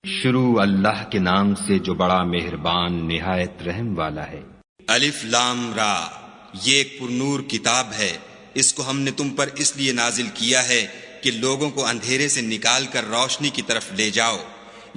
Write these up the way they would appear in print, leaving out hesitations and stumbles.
شروع اللہ کے نام سے جو بڑا مہربان نہایت رحم والا ہے۔ الف لام را، یہ ایک پرنور کتاب ہے، اس کو ہم نے تم پر اس لیے نازل کیا ہے کہ لوگوں کو اندھیرے سے نکال کر روشنی کی طرف لے جاؤ،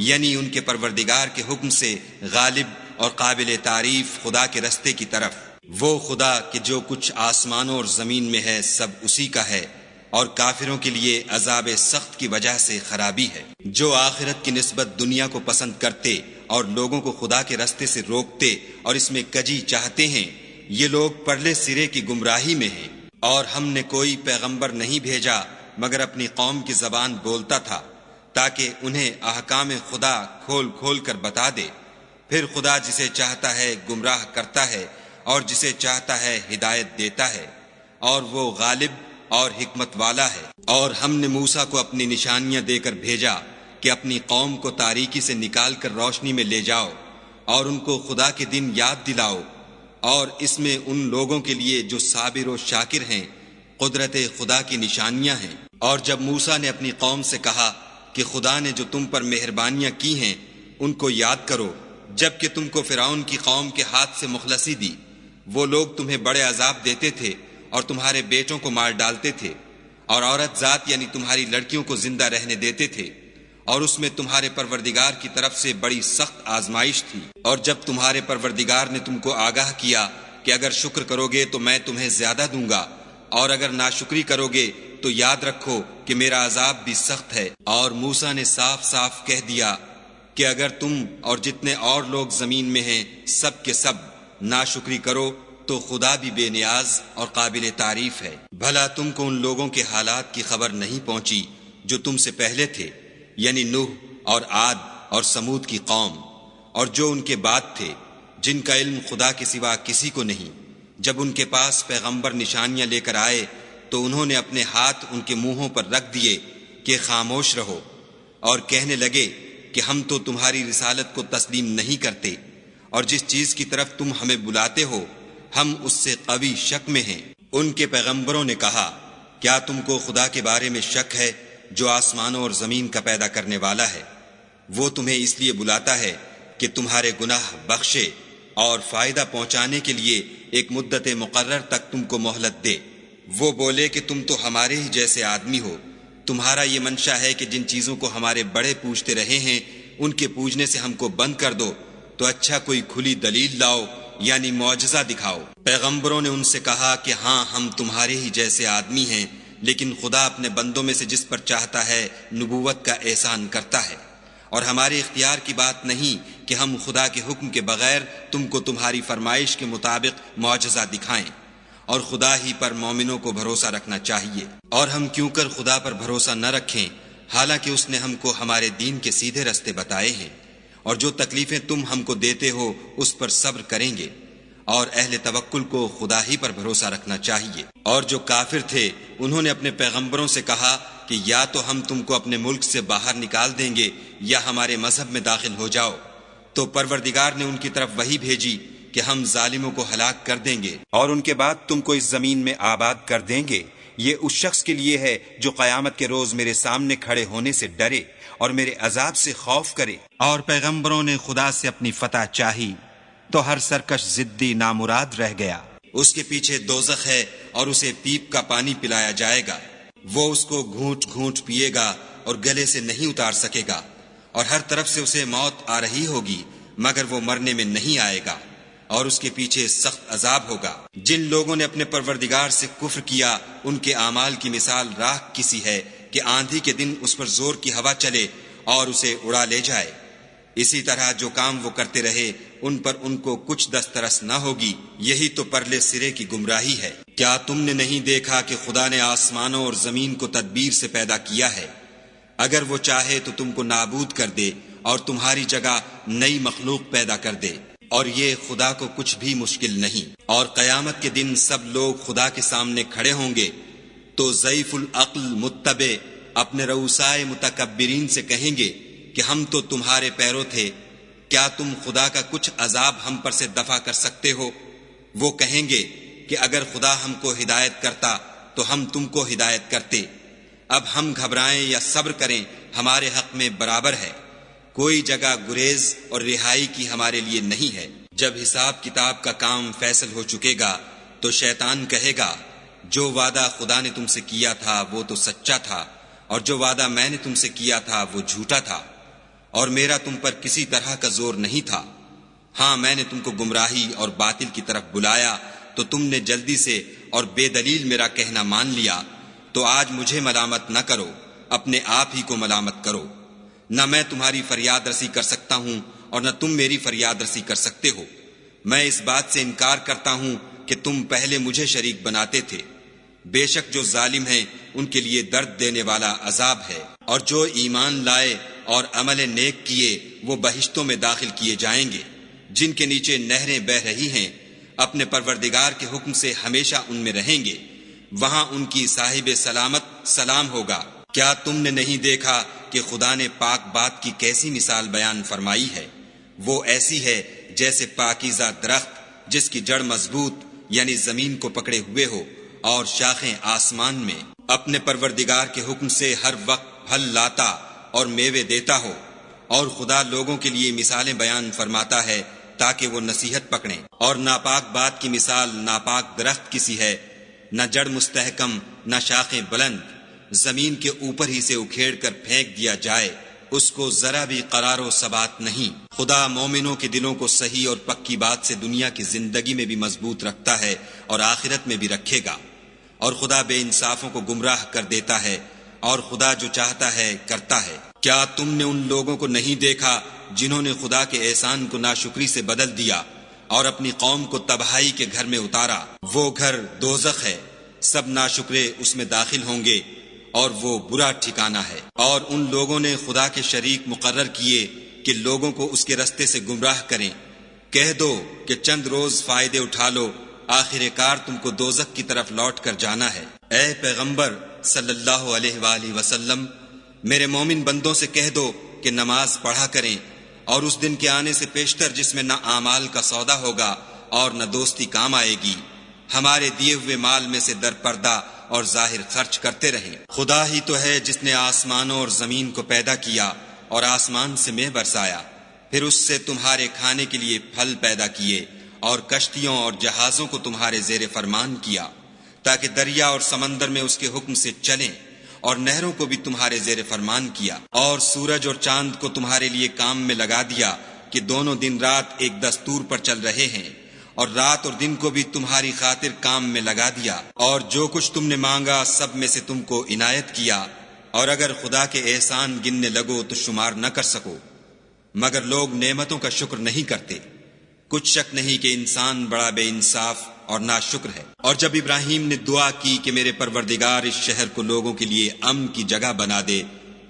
یعنی ان کے پروردگار کے حکم سے غالب اور قابل تعریف خدا کے رستے کی طرف۔ وہ خدا کہ جو کچھ آسمانوں اور زمین میں ہے سب اسی کا ہے، اور کافروں کے لیے عذاب سخت کی وجہ سے خرابی ہے۔ جو آخرت کی نسبت دنیا کو پسند کرتے اور لوگوں کو خدا کے رستے سے روکتے اور اس میں کجی چاہتے ہیں، یہ لوگ پرلے سرے کی گمراہی میں ہیں۔ اور ہم نے کوئی پیغمبر نہیں بھیجا مگر اپنی قوم کی زبان بولتا تھا، تاکہ انہیں احکام خدا کھول کھول کر بتا دے۔ پھر خدا جسے چاہتا ہے گمراہ کرتا ہے اور جسے چاہتا ہے ہدایت دیتا ہے، اور وہ غالب اور حکمت والا ہے۔ اور ہم نے موسیٰ کو اپنی نشانیاں دے کر بھیجا کہ اپنی قوم کو تاریکی سے نکال کر روشنی میں لے جاؤ اور ان کو خدا کے دن یاد دلاؤ، اور اس میں ان لوگوں کے لیے جو صابر و شاکر ہیں قدرت خدا کی نشانیاں ہیں۔ اور جب موسیٰ نے اپنی قوم سے کہا کہ خدا نے جو تم پر مہربانیاں کی ہیں ان کو یاد کرو، جب کہ تم کو فرعون کی قوم کے ہاتھ سے مخلصی دی، وہ لوگ تمہیں بڑے عذاب دیتے تھے اور تمہارے بیٹوں کو مار ڈالتے تھے، اور عورت ذات یعنی تمہاری لڑکیوں کو زندہ رہنے دیتے تھے، اور اس میں تمہارے پروردگار کی طرف سے بڑی سخت آزمائش تھی۔ اور جب تمہارے پروردگار نے تم کو آگاہ کیا کہ اگر شکر کرو گے تو میں تمہیں زیادہ دوں گا، اور اگر ناشکری کرو گے تو یاد رکھو کہ میرا عذاب بھی سخت ہے۔ اور موسیٰ نے صاف صاف کہہ دیا کہ اگر تم اور جتنے اور لوگ زمین میں ہیں سب کے سب ناشکری کرو تو خدا بھی بے نیاز اور قابل تعریف ہے۔ بھلا تم کو ان لوگوں کے حالات کی خبر نہیں پہنچی جو تم سے پہلے تھے، یعنی نوح اور عاد اور سمود کی قوم، اور جو ان کے بعد تھے، جن کا علم خدا کے سوا کسی کو نہیں۔ جب ان کے پاس پیغمبر نشانیاں لے کر آئے تو انہوں نے اپنے ہاتھ ان کے منہوں پر رکھ دیے کہ خاموش رہو، اور کہنے لگے کہ ہم تو تمہاری رسالت کو تسلیم نہیں کرتے، اور جس چیز کی طرف تم ہمیں بلاتے ہو ہم اس سے قوی شک میں ہیں۔ ان کے پیغمبروں نے کہا، کیا تم کو خدا کے بارے میں شک ہے جو آسمانوں اور زمین کا پیدا کرنے والا ہے؟ وہ تمہیں اس لیے بلاتا ہے کہ تمہارے گناہ بخشے اور فائدہ پہنچانے کے لیے ایک مدت مقرر تک تم کو مہلت دے۔ وہ بولے کہ تم تو ہمارے ہی جیسے آدمی ہو، تمہارا یہ منشا ہے کہ جن چیزوں کو ہمارے بڑے پوجتے رہے ہیں ان کے پوجنے سے ہم کو بند کر دو، تو اچھا کوئی کھلی دلیل لاؤ، یعنی معجزہ دکھاؤ۔ پیغمبروں نے ان سے کہا کہ ہاں ہم تمہارے ہی جیسے آدمی ہیں، لیکن خدا اپنے بندوں میں سے جس پر چاہتا ہے نبوت کا احسان کرتا ہے، اور ہمارے اختیار کی بات نہیں کہ ہم خدا کے حکم کے بغیر تم کو تمہاری فرمائش کے مطابق معجزہ دکھائیں، اور خدا ہی پر مومنوں کو بھروسہ رکھنا چاہیے۔ اور ہم کیوں کر خدا پر بھروسہ نہ رکھیں حالانکہ اس نے ہم کو ہمارے دین کے سیدھے رستے بتائے ہیں، اور جو تکلیفیں تم ہم کو دیتے ہو اس پر صبر کریں گے، اور اہل توکل کو خدا ہی پر بھروسہ رکھنا چاہیے۔ اور جو کافر تھے انہوں نے اپنے پیغمبروں سے کہا کہ یا تو ہم تم کو اپنے ملک سے باہر نکال دیں گے یا ہمارے مذہب میں داخل ہو جاؤ، تو پروردگار نے ان کی طرف وحی بھیجی کہ ہم ظالموں کو ہلاک کر دیں گے اور ان کے بعد تم کو اس زمین میں آباد کر دیں گے۔ یہ اس شخص کے لیے ہے جو قیامت کے روز میرے سامنے کھڑے ہونے سے ڈرے اور میرے عذاب سے خوف کرے۔ اور پیغمبروں نے خدا سے اپنی فتح چاہی تو ہر سرکش ضدی نامراد رہ گیا۔ اس کے پیچھے دوزخ ہے اور اسے پیپ کا پانی پلایا جائے گا، وہ اس کو گھونٹ گھونٹ پیے گا اور گلے سے نہیں اتار سکے گا، اور ہر طرف سے اسے موت آ رہی ہوگی مگر وہ مرنے میں نہیں آئے گا، اور اس کے پیچھے سخت عذاب ہوگا۔ جن لوگوں نے اپنے پروردگار سے کفر کیا ان کے اعمال کی مثال راکھ کسی ہے کہ آندھی کے دن اس پر زور کی ہوا چلے اور اسے اڑا لے جائے۔ اسی طرح جو کام وہ کرتے رہے ان پر ان کو کچھ دسترس نہ ہوگی، یہی تو پرلے سرے کی گمراہی ہے۔ کیا تم نے نہیں دیکھا کہ خدا نے آسمانوں اور زمین کو تدبیر سے پیدا کیا ہے؟ اگر وہ چاہے تو تم کو نابود کر دے اور تمہاری جگہ نئی مخلوق پیدا کر دے، اور یہ خدا کو کچھ بھی مشکل نہیں۔ اور قیامت کے دن سب لوگ خدا کے سامنے کھڑے ہوں گے تو ضعیف العقل متبع اپنے رؤسائے متکبرین سے کہیں گے کہ ہم تو تمہارے پیرو تھے، کیا تم خدا کا کچھ عذاب ہم پر سے دفع کر سکتے ہو؟ وہ کہیں گے کہ اگر خدا ہم کو ہدایت کرتا تو ہم تم کو ہدایت کرتے، اب ہم گھبرائیں یا صبر کریں ہمارے حق میں برابر ہے۔ کوئی جگہ گریز اور رہائی کی ہمارے لیے نہیں ہے۔ جب حساب کتاب کا کام فیصل ہو چکے گا تو شیطان کہے گا جو وعدہ خدا نے تم سے کیا تھا وہ تو سچا تھا، اور جو وعدہ میں نے تم سے کیا تھا وہ جھوٹا تھا، اور میرا تم پر کسی طرح کا زور نہیں تھا۔ ہاں میں نے تم کو گمراہی اور باطل کی طرف بلایا تو تم نے جلدی سے اور بے دلیل میرا کہنا مان لیا، تو آج مجھے ملامت نہ کرو، اپنے آپ ہی کو ملامت کرو۔ نہ میں تمہاری فریاد رسی کر سکتا ہوں اور نہ تم میری فریاد رسی کر سکتے ہو۔ میں اس بات سے انکار کرتا ہوں کہ تم پہلے مجھے شریک بناتے تھے۔ بے شک جو ظالم ہیں ان کے لیے درد دینے والا عذاب ہے، اور جو ایمان لائے اور عمل نیک کیے وہ بہشتوں میں داخل کیے جائیں گے جن کے نیچے نہریں بہہ رہی ہیں، اپنے پروردگار کے حکم سے ہمیشہ ان میں رہیں گے، وہاں ان کی صاحب سلامت سلام ہوگا۔ کیا تم نے نہیں دیکھا کہ خدا نے پاک بات کی کیسی مثال بیان فرمائی ہے؟ وہ ایسی ہے جیسے پاکیزہ درخت جس کی جڑ مضبوط یعنی زمین کو پکڑے ہوئے ہو اور شاخیں آسمان میں، اپنے پروردگار کے حکم سے ہر وقت پھل لاتا اور میوے دیتا ہو۔ اور خدا لوگوں کے لیے مثالیں بیان فرماتا ہے تاکہ وہ نصیحت پکڑیں۔ اور ناپاک بات کی مثال ناپاک درخت کی سی ہے، نہ جڑ مستحکم نہ شاخیں بلند، زمین کے اوپر ہی سے اکھیڑ کر پھینک دیا جائے، اس کو ذرا بھی قرار و ثبات نہیں۔ خدا مومنوں کے دلوں کو صحیح اور پکی بات سے دنیا کی زندگی میں بھی مضبوط رکھتا ہے اور آخرت میں بھی رکھے گا، اور خدا بے انصافوں کو گمراہ کر دیتا ہے، اور خدا جو چاہتا ہے کرتا ہے۔ کیا تم نے ان لوگوں کو نہیں دیکھا جنہوں نے خدا کے احسان کو ناشکری سے بدل دیا اور اپنی قوم کو تباہی کے گھر میں اتارا؟ وہ گھر دوزخ ہے، سب ناشکرے اس میں داخل ہوں گے، اور وہ برا ٹھکانہ ہے۔ اور ان لوگوں نے خدا کے شریک مقرر کیے کہ لوگوں کو اس کے رستے سے گمراہ کریں۔ کہہ دو کہ چند روز فائدے اٹھا لو، آخر کار تم کو دوزخ کی طرف لوٹ کر جانا ہے۔ اے پیغمبر صلی اللہ علیہ وآلہ وسلم، میرے مومن بندوں سے کہہ دو کہ نماز پڑھا کریں، اور اس دن کے آنے سے پیشتر جس میں نہ اعمال کا سودا ہوگا اور نہ دوستی کام آئے گی، ہمارے دیے ہوئے مال میں سے در پردہ اور ظاہر خرچ کرتے رہیں۔ خدا ہی تو ہے جس نے آسمانوں اور زمین کو پیدا کیا اور آسمان سے مے برسایا، پھر اس سے تمہارے کھانے کے لیے پھل پیدا کیے، اور کشتیوں اور جہازوں کو تمہارے زیر فرمان کیا تاکہ دریا اور سمندر میں اس کے حکم سے چلیں، اور نہروں کو بھی تمہارے زیر فرمان کیا، اور سورج اور چاند کو تمہارے لیے کام میں لگا دیا کہ دونوں دن رات ایک دستور پر چل رہے ہیں، اور رات اور دن کو بھی تمہاری خاطر کام میں لگا دیا، اور جو کچھ تم نے مانگا سب میں سے تم کو عنایت کیا، اور اگر خدا کے احسان گننے لگو تو شمار نہ کر سکو، مگر لوگ نعمتوں کا شکر نہیں کرتے۔ کچھ شک نہیں کہ انسان بڑا بے انصاف اور ناشکر ہے۔ اور جب ابراہیم نے دعا کی کہ میرے پروردگار اس شہر کو لوگوں کے لیے امن کی جگہ بنا دے،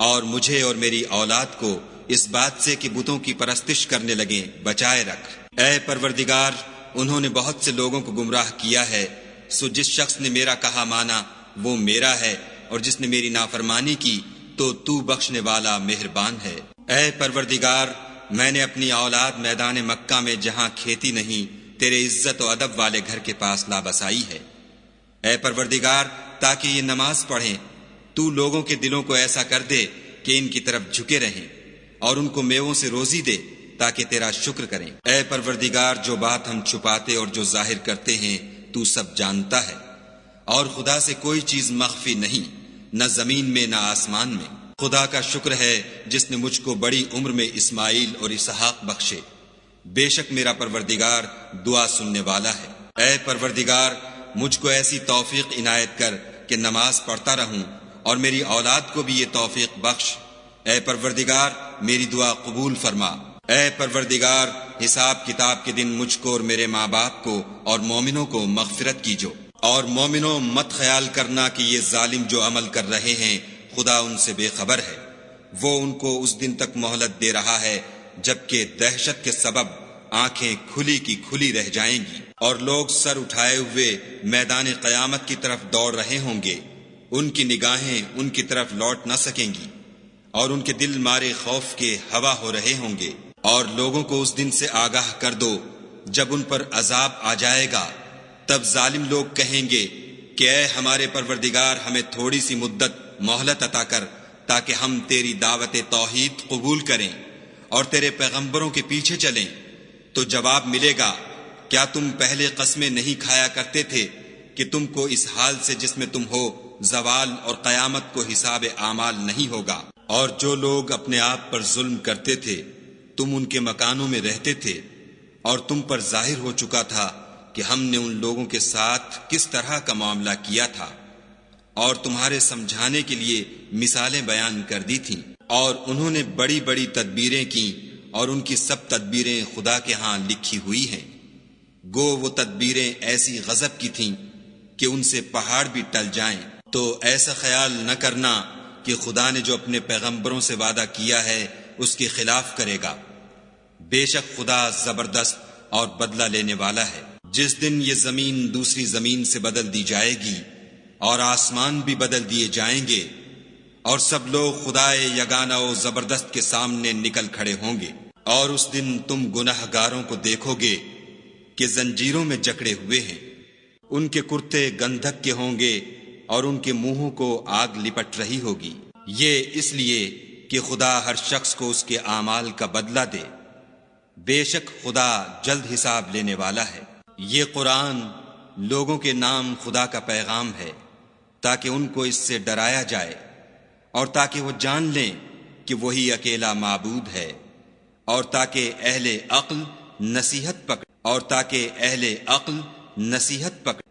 اور مجھے اور میری اولاد کو اس بات سے کہ بتوں کی پرستش کرنے لگیں بچائے رکھ۔ اے پروردگار، انہوں نے بہت سے لوگوں کو گمراہ کیا ہے، سو جس شخص نے میرا کہا مانا وہ میرا ہے، اور جس نے میری نافرمانی کی تو بخشنے والا مہربان ہے۔ اے پروردگار، میں نے اپنی اولاد میدان مکہ میں جہاں کھیتی نہیں تیرے عزت و ادب والے گھر کے پاس لابسائی ہے۔ اے پروردگار، تاکہ یہ نماز پڑھیں، تو لوگوں کے دلوں کو ایسا کر دے کہ ان کی طرف جھکے رہیں، اور ان کو میووں سے روزی دے تاکہ تیرا شکر کریں۔ اے پروردگار، جو بات ہم چھپاتے اور جو ظاہر کرتے ہیں تو سب جانتا ہے، اور خدا سے کوئی چیز مخفی نہیں، نہ زمین میں نہ آسمان میں۔ خدا کا شکر ہے جس نے مجھ کو بڑی عمر میں اسماعیل اور اسحاق بخشے، بے شک میرا پروردگار دعا سننے والا ہے۔ اے پروردگار، مجھ کو ایسی توفیق عنایت کر کہ نماز پڑھتا رہوں، اور میری اولاد کو بھی یہ توفیق بخش۔ اے پروردگار، میری دعا قبول فرما۔ اے پروردگار، حساب کتاب کے دن مجھ کو اور میرے ماں باپ کو اور مومنوں کو مغفرت کیجو۔ اور مومنوں، مت خیال کرنا کہ یہ ظالم جو عمل کر رہے ہیں خدا ان سے بے خبر ہے، وہ ان کو اس دن تک مہلت دے رہا ہے جبکہ دہشت کے سبب آنکھیں کھلی کی کھلی رہ جائیں گی، اور لوگ سر اٹھائے ہوئے میدان قیامت کی طرف دوڑ رہے ہوں گے، ان کی نگاہیں ان کی طرف لوٹ نہ سکیں گی، اور ان کے دل مارے خوف کے ہوا ہو رہے ہوں گے۔ اور لوگوں کو اس دن سے آگاہ کر دو جب ان پر عذاب آ جائے گا، تب ظالم لوگ کہیں گے کہ اے ہمارے پروردگار، ہمیں تھوڑی سی مدت مہلت عطا کر تاکہ ہم تیری دعوت توحید قبول کریں اور تیرے پیغمبروں کے پیچھے چلیں تو جواب ملے گا، کیا تم پہلے قسمیں نہیں کھایا کرتے تھے کہ تم کو اس حال سے جس میں تم ہو زوال اور قیامت کو حساب اعمال نہیں ہوگا؟ اور جو لوگ اپنے آپ پر ظلم کرتے تھے تم ان کے مکانوں میں رہتے تھے، اور تم پر ظاہر ہو چکا تھا کہ ہم نے ان لوگوں کے ساتھ کس طرح کا معاملہ کیا تھا، اور تمہارے سمجھانے کے لیے مثالیں بیان کر دی تھیں، اور انہوں نے بڑی بڑی تدبیریں کی، اور ان کی سب تدبیریں خدا کے ہاں لکھی ہوئی ہیں۔ گو وہ تدبیریں ایسی غضب کی تھیں کہ ان سے پہاڑ بھی ٹل جائیں، تو ایسا خیال نہ کرنا کہ خدا نے جو اپنے پیغمبروں سے وعدہ کیا ہے اس کے خلاف کرے گا۔ بے شک خدا زبردست اور بدلہ لینے والا ہے۔ جس دن یہ زمین دوسری زمین سے بدل دی جائے گی اور آسمان بھی بدل دیے جائیں گے، اور سب لوگ خدائے یگانہ و زبردست کے سامنے نکل کھڑے ہوں گے، اور اس دن تم گناہ گاروں کو دیکھو گے کہ زنجیروں میں جکڑے ہوئے ہیں، ان کے کرتے گندھک کے ہوں گے اور ان کے منہوں کو آگ لپٹ رہی ہوگی۔ یہ اس لیے کہ خدا ہر شخص کو اس کے اعمال کا بدلہ دے، بے شک خدا جلد حساب لینے والا ہے۔ یہ قرآن لوگوں کے نام خدا کا پیغام ہے تاکہ ان کو اس سے ڈرایا جائے اور تاکہ وہ جان لیں کہ وہی اکیلا معبود ہے، اور تاکہ اہل عقل نصیحت پکڑ